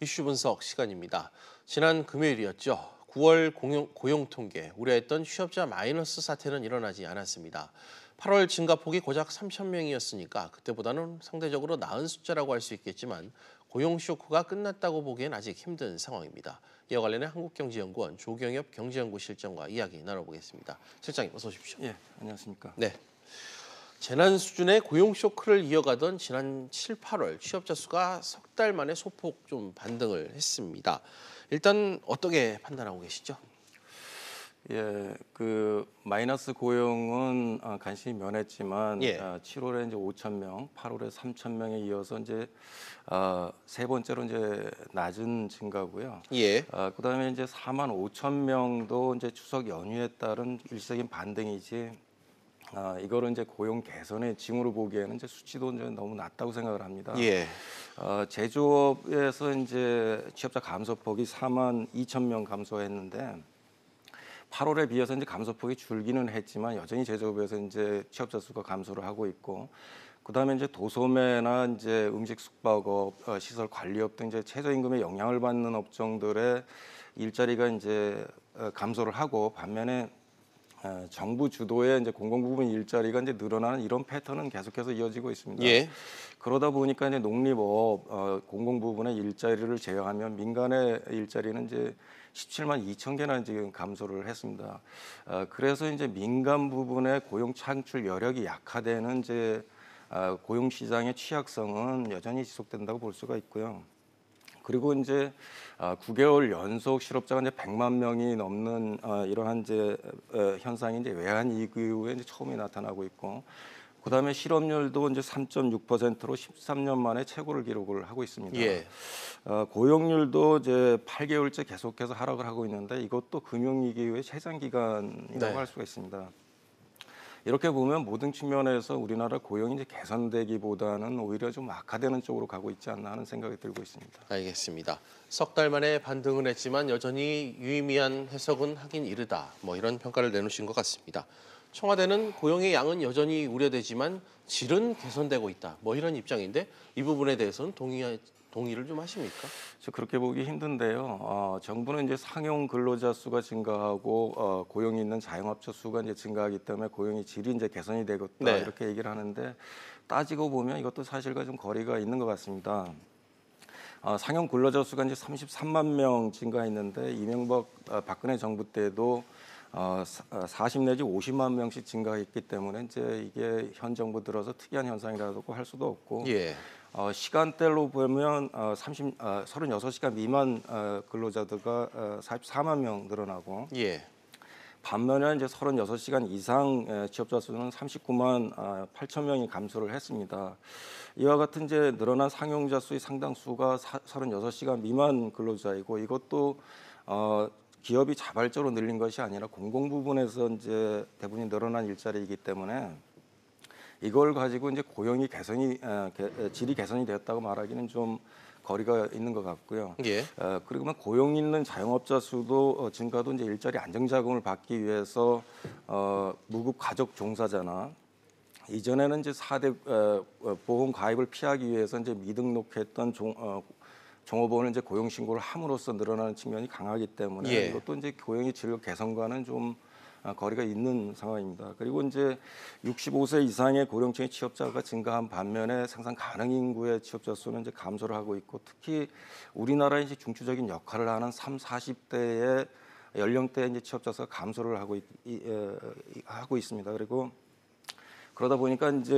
이슈 분석 시간입니다. 지난 금요일이었죠. 9월 고용 통계, 우려했던 취업자 마이너스 사태는 일어나지 않았습니다. 8월 증가폭이 고작 3천 명이었으니까 그때보다는 상대적으로 나은 숫자라고 할 수 있겠지만 고용 쇼크가 끝났다고 보기엔 아직 힘든 상황입니다. 이와 관련해 한국경제연구원 조경엽 경제연구실장과 이야기 나눠보겠습니다. 실장님 어서 오십시오. 예, 안녕하십니까. 네. 재난 수준의 고용 쇼크를 이어가던 지난 7, 8월 취업자 수가 석 달 만에 소폭 좀 반등을 했습니다. 일단 어떻게 판단하고 계시죠? 예, 그 마이너스 고용은 간신히 면했지만 예. 7월에 이제 5천 명, 8월에 3천 명에 이어서 이제 세 번째로 이제 낮은 증가고요. 예. 그다음에 이제 4만 5천 명도 이제 추석 연휴에 따른 일시적인 반등이지. 이거를 이제 고용 개선의 징후로 보기에는 이제 수치도 이제 너무 낮다고 생각을 합니다. 예. 제조업에서 이제 취업자 감소폭이 4만 2천 명 감소했는데 8월에 비해서 이제 감소폭이 줄기는 했지만 여전히 제조업에서 이제 취업자 수가 감소를 하고 있고, 그다음에 이제 도소매나 이제 음식 숙박업, 시설 관리업 등 이제 최저임금에 영향을 받는 업종들의 일자리가 이제 감소를 하고, 반면에 정부 주도의 이제 공공부문 일자리가 이제 늘어나는 이런 패턴은 계속해서 이어지고 있습니다. 예. 그러다 보니까 이제 농림업, 공공부문의 일자리를 제외하면 민간의 일자리는 이제 17만 2천 개나 지금 감소를 했습니다. 그래서 이제 민간 부분의 고용 창출 여력이 약화되는 이제 고용 시장의 취약성은 여전히 지속된다고 볼 수가 있고요. 그리고 이제 9개월 연속 실업자가 이제 100만 명이 넘는 이러한 이제 현상이 이제 외환위기 이후에 이제 처음이 나타나고 있고, 그다음에 실업률도 이제 3.6%로 13년 만에 최고를 기록을 하고 있습니다. 예. 고용률도 이제 8개월째 계속해서 하락을 하고 있는데 이것도 금융위기 이후의 최장 기간이라고 네. 할 수가 있습니다. 이렇게 보면 모든 측면에서 우리나라 고용이 이제 개선되기보다는 오히려 좀 악화되는 쪽으로 가고 있지 않나 하는 생각이 들고 있습니다. 알겠습니다. 석 달 만에 반등은 했지만 여전히 유의미한 해석은 하긴 이르다. 이런 평가를 내놓으신 것 같습니다. 청와대는 고용의 양은 여전히 우려되지만 질은 개선되고 있다. 이런 입장인데 이 부분에 대해서는 동의를 좀 하십니까? 저 그렇게 보기 힘든데요. 정부는 이제 상용 근로자 수가 증가하고 고용이 있는 자영업자 수가 이제 증가하기 때문에 고용의 질이 이제 개선이 되겠다, 네. 이렇게 얘기를 하는데, 따지고 보면 이것도 사실과 좀 거리가 있는 것 같습니다. 상용 근로자 수가 이제 33만 명 증가했는데 이명박 박근혜 정부 때도 40 내지 50만 명씩 증가했기 때문에 이제 이게 현 정부 들어서 특이한 현상이라고 할 수도 없고, 예. 시간대로 보면 36시간 미만 근로자들가 44만 명 늘어나고, 예. 반면에 이제 36시간 이상 취업자 수는 39만 8천 명이 감소를 했습니다. 이와 같은 이제 늘어난 상용자 수의 상당수가 36시간 미만 근로자이고, 이것도 기업이 자발적으로 늘린 것이 아니라 공공 부분에서 이제 대부분이 늘어난 일자리이기 때문에 이걸 가지고 이제 고용이 질이 개선이 되었다고 말하기는 좀 거리가 있는 것 같고요. 예. 그리고 고용 있는 자영업자 수도 증가도 이제 일자리 안정자금을 받기 위해서 무급 가족 종사자나 이전에는 이제 4대 보험 가입을 피하기 위해서 이제 미등록했던 종업원을 이제 고용 신고를 함으로써 늘어나는 측면이 강하기 때문에 예. 이것도 이제 고용의 질 개선과는 좀 거리가 있는 상황입니다. 그리고 이제 65세 이상의 고령층의 취업자가 증가한 반면에 생산 가능 인구의 취업자 수는 이제 감소를 하고 있고, 특히 우리나라의 이제 중추적인 역할을 하는 3, 40대의 연령대 이제 취업자 수가 감소를 하고 있습니다. 그리고 그러다 보니까 이제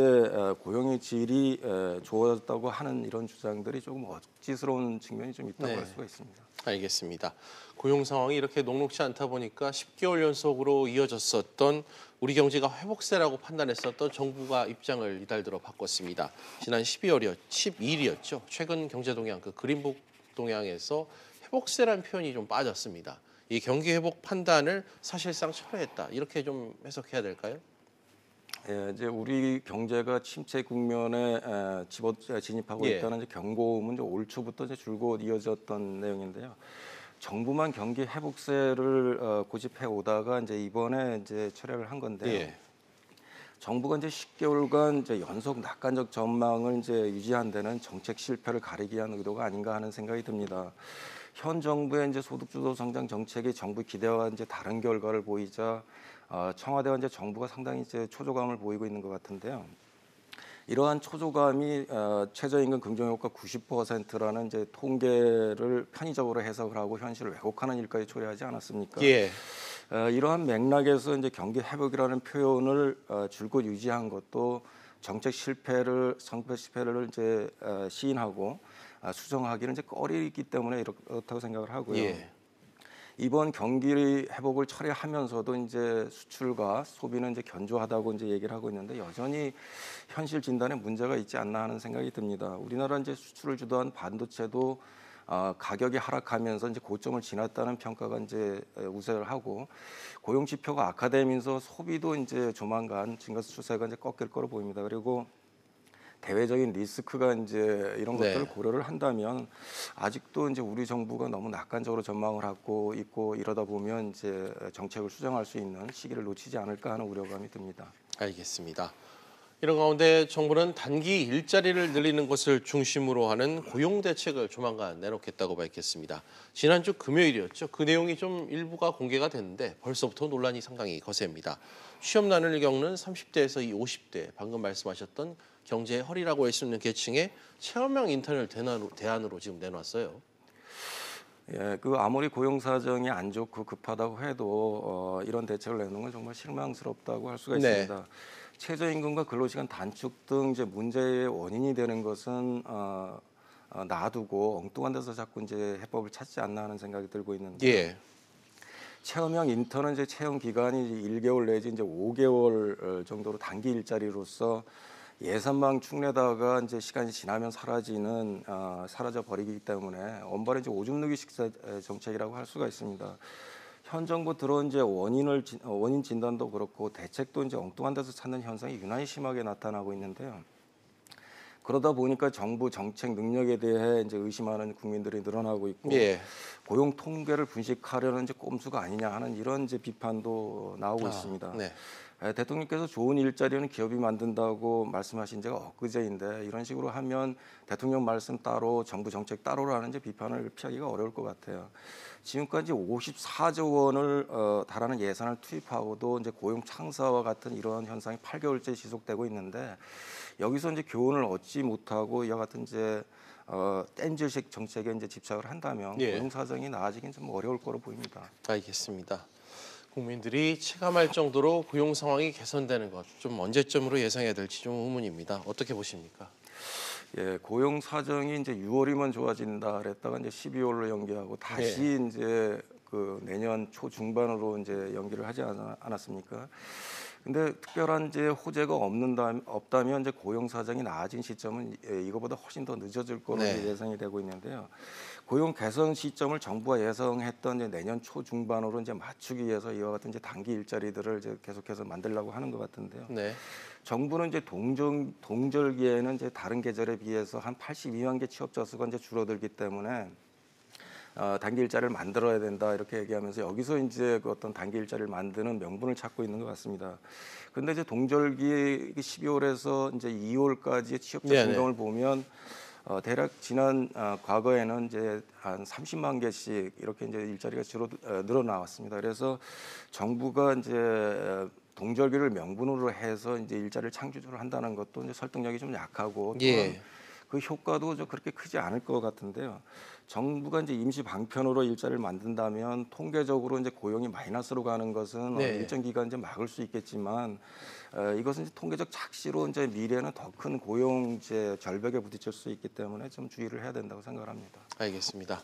고용의 질이 좋아졌다고 하는 이런 주장들이 조금 억지스러운 측면이 좀 있다고 네. 할 수가 있습니다. 알겠습니다. 고용 상황이 이렇게 녹록지 않다 보니까 10개월 연속으로 이어졌었던 우리 경제가 회복세라고 판단했었던 정부가 입장을 이달 들어 바꿨습니다. 지난 12일이었죠. 최근 경제동향, 그린북 동향에서 회복세라는 표현이 좀 빠졌습니다. 이 경기 회복 판단을 사실상 철회했다. 이렇게 좀 해석해야 될까요? 예, 이제 우리 경제가 침체 국면에 진입하고 예. 있다는 이제 경고음은 이제 올 초부터 이제 줄곧 이어졌던 내용인데요. 정부만 경기 회복세를 고집해 오다가 이제 이번에 이제 철회를 한 건데요. 예. 정부가 이제 10개월간 이제 연속 낙관적 전망을 이제 유지한 데는 정책 실패를 가리기 위한 의도가 아닌가 하는 생각이 듭니다. 현 정부의 이제 소득주도 성장 정책이 정부 기대와 이제 다른 결과를 보이자 청와대와 이제 정부가 상당히 이제 초조감을 보이고 있는 것 같은데요. 이러한 초조감이 최저임금 긍정효과 90%라는 이제 통계를 편의적으로 해석을 하고 현실을 왜곡하는 일까지 초래하지 않았습니까? 예. 이러한 맥락에서 이제 경기 회복이라는 표현을 줄곧 유지한 것도 정책 실패를 이제 시인하고 수정하기는 이제 꺼리기 때문에 이렇다고 생각을 하고요. 예. 이번 경기 회복을 처리하면서도 이제 수출과 소비는 이제 견조하다고 이제 얘기를 하고 있는데 여전히 현실 진단에 문제가 있지 않나 하는 생각이 듭니다. 우리나라 이제 수출을 주도한 반도체도 가격이 하락하면서 이제 고점을 지났다는 평가가 이제 우세를 하고 고용 지표가 악화되면서 소비도 이제 조만간 증가 추세가 이제 꺾일 거로 보입니다. 그리고 대외적인 리스크가 이제 이런 네. 것들을 고려를 한다면 아직도 이제 우리 정부가 너무 낙관적으로 전망을 하고 있고 이러다 보면 이제 정책을 수정할 수 있는 시기를 놓치지 않을까 하는 우려감이 듭니다. 알겠습니다. 이런 가운데 정부는 단기 일자리를 늘리는 것을 중심으로 하는 고용 대책을 조만간 내놓겠다고 밝혔습니다. 지난주 금요일이었죠. 그 내용이 좀 일부가 공개가 됐는데 벌써부터 논란이 상당히 거셉니다. 취업난을 겪는 30대에서 이 50대, 방금 말씀하셨던 경제의 허리라고 할 수 있는 계층의 체험형 인턴을 대안으로 지금 내놨어요. 예, 그 아무리 고용 사정이 안 좋고 급하다고 해도 이런 대책을 내놓는 건 정말 실망스럽다고 할 수가 네. 있습니다. 최저임금과 근로시간 단축 등 이제 문제의 원인이 되는 것은 놔두고 엉뚱한 데서 자꾸 이제 해법을 찾지 않나 하는 생각이 들고 있는데 예. 체험형 인턴은 이제 체험 기간이 1개월 내지 이제 5개월 정도로 단기 일자리로서 예산망 축내다가 이제 시간이 지나면 사라져 버리기 때문에 원발의 이제 오줌 누기 식사 정책이라고 할 수가 있습니다. 현 정부 들어 이제 원인 진단도 그렇고 대책도 이제 엉뚱한 데서 찾는 현상이 유난히 심하게 나타나고 있는데요. 그러다 보니까 정부 정책 능력에 대해 이제 의심하는 국민들이 늘어나고 있고 예. 고용 통계를 분식하려는 이제 꼼수가 아니냐 하는 이런 이제 비판도 나오고 있습니다. 네. 대통령께서 좋은 일자리는 기업이 만든다고 말씀하신 지가 엊그제인데 이런 식으로 하면 대통령 말씀 따로 정부 정책 따로라는 이제 비판을 피하기가 어려울 것 같아요. 지금까지 54조 원을 달하는 예산을 투입하고도 이제 고용 창사와 같은 이러한 현상이 8개월째 지속되고 있는데 여기서 이제 교훈을 얻지 못하고 이와 같은 이제 땜질식 정책에 이제 집착을 한다면 예. 고용 사정이 나아지긴 좀 어려울 거로 보입니다. 알겠습니다. 국민들이 체감할 정도로 고용 상황이 개선되는 것 좀 언제쯤으로 예상해야 될지 좀 의문입니다. 어떻게 보십니까? 예, 고용 사정이 이제 6월이면 좋아진다 그랬다가 이제 12월로 연기하고 다시 이제 그 내년 초 중반으로 이제 연기를 하지 않았습니까? 근데 특별한 이제 호재가 없다면 이제 고용 사정이 나아진 시점은 이거보다 훨씬 더 늦어질 거로 네. 예상이 되고 있는데요. 고용 개선 시점을 정부가 예상했던 이제 내년 초 중반으로 이제 맞추기 위해서 이와 같은 이제 단기 일자리들을 이제 계속해서 만들려고 하는 것 같은데요. 네. 정부는 이제 동절기에는 이제 다른 계절에 비해서 한 82만 개 취업자 수가 이제 줄어들기 때문에 단기 일자리를 만들어야 된다 이렇게 얘기하면서 여기서 이제 그 어떤 단기 일자리를 만드는 명분을 찾고 있는 것 같습니다. 그런데 이제 동절기 12월에서 이제 2월까지의 취업자 네네. 증감을 보면 대략 지난 과거에는 이제 한 30만 개씩 이렇게 이제 일자리가 늘어나왔습니다. 그래서 정부가 이제 동절기를 명분으로 해서 이제 일자리를 창출을 한다는 것도 이제 설득력이 좀 약하고 또한 그 효과도 좀 그렇게 크지 않을 것 같은데요. 정부가 이제 임시 방편으로 일자리를 만든다면 통계적으로 이제 고용이 마이너스로 가는 것은 네. 일정 기간 이제 막을 수 있겠지만 이것은 이제 통계적 착시로 이제 미래는 더 큰 고용 이제 절벽에 부딪힐 수 있기 때문에 좀 주의를 해야 된다고 생각합니다. 알겠습니다.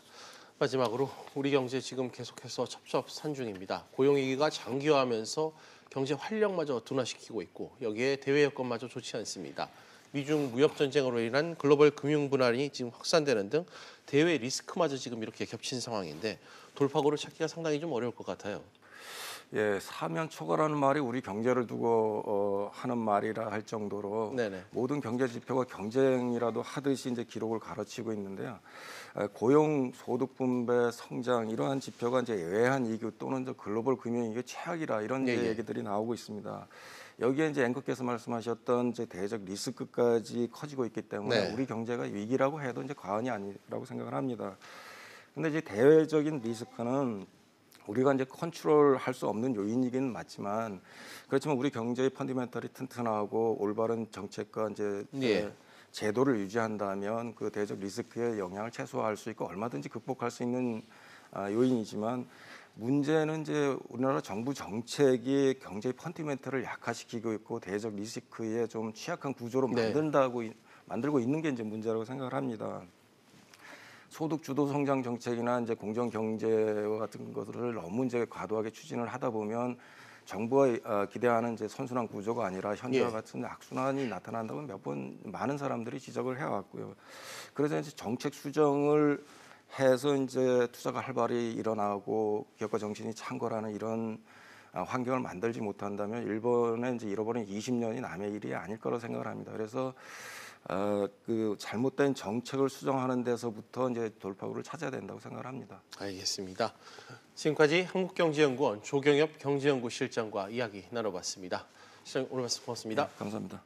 마지막으로 우리 경제 지금 계속해서 첩첩산중입니다. 고용 위기가 장기화하면서 경제 활력마저 둔화시키고 있고 여기에 대외 여건마저 좋지 않습니다. 미중 무역 전쟁으로 인한 글로벌 금융 분할이 지금 확산되는 등 대외 리스크마저 지금 이렇게 겹친 상황인데 돌파구를 찾기가 상당히 좀 어려울 것 같아요. 예, 사면 초과라는 말이 우리 경제를 두고 하는 말이라 할 정도로 네네. 모든 경제 지표가 경쟁이라도 하듯이 이제 기록을 가로치고 있는데요. 고용, 소득 분배, 성장 이러한 지표가 이제 외환 위기 또는 이제 글로벌 금융 위기 최악이라 이런 이제 얘기들이 나오고 있습니다. 여기에 이제 앵커께서 말씀하셨던 이제 대외적 리스크까지 커지고 있기 때문에 네. 우리 경제가 위기라고 해도 이제 과언이 아니라고 생각을 합니다. 근데 이제 대외적인 리스크는 우리가 이제 컨트롤할 수 없는 요인이긴 맞지만 그렇지만 우리 경제의 펀디멘털이 튼튼하고 올바른 정책과 이제 예. 제도를 유지한다면 그 대외적 리스크의 영향을 최소화할 수 있고 얼마든지 극복할 수 있는 요인이지만 문제는 이제 우리나라 정부 정책이 경제의 펀디멘털을 약화시키고 있고 대외적 리스크에 좀 취약한 구조로 네. 만들고 있는 게 이제 문제라고 생각을 합니다. 소득 주도 성장 정책이나 이제 공정 경제와 같은 것들을 너무 이제 과도하게 추진을 하다 보면 정부가 기대하는 이제 선순환 구조가 아니라 현재와 예. 같은 악순환이 나타난다고 몇 번 많은 사람들이 지적을 해왔고요. 그래서 이제 정책 수정을 해서 이제 투자가 활발히 일어나고 기업가 정신이 창궐하는 이런 환경을 만들지 못한다면 일본의 이제 잃어버린 20년이 남의 일이 아닐 거라고 생각을 합니다. 그래서 그 잘못된 정책을 수정하는 데서부터 이제 돌파구를 찾아야 된다고 생각을 합니다. 알겠습니다. 지금까지 한국경제연구원 조경엽 경제연구실장과 이야기 나눠봤습니다. 시장 오늘 말씀 고맙습니다. 네, 감사합니다.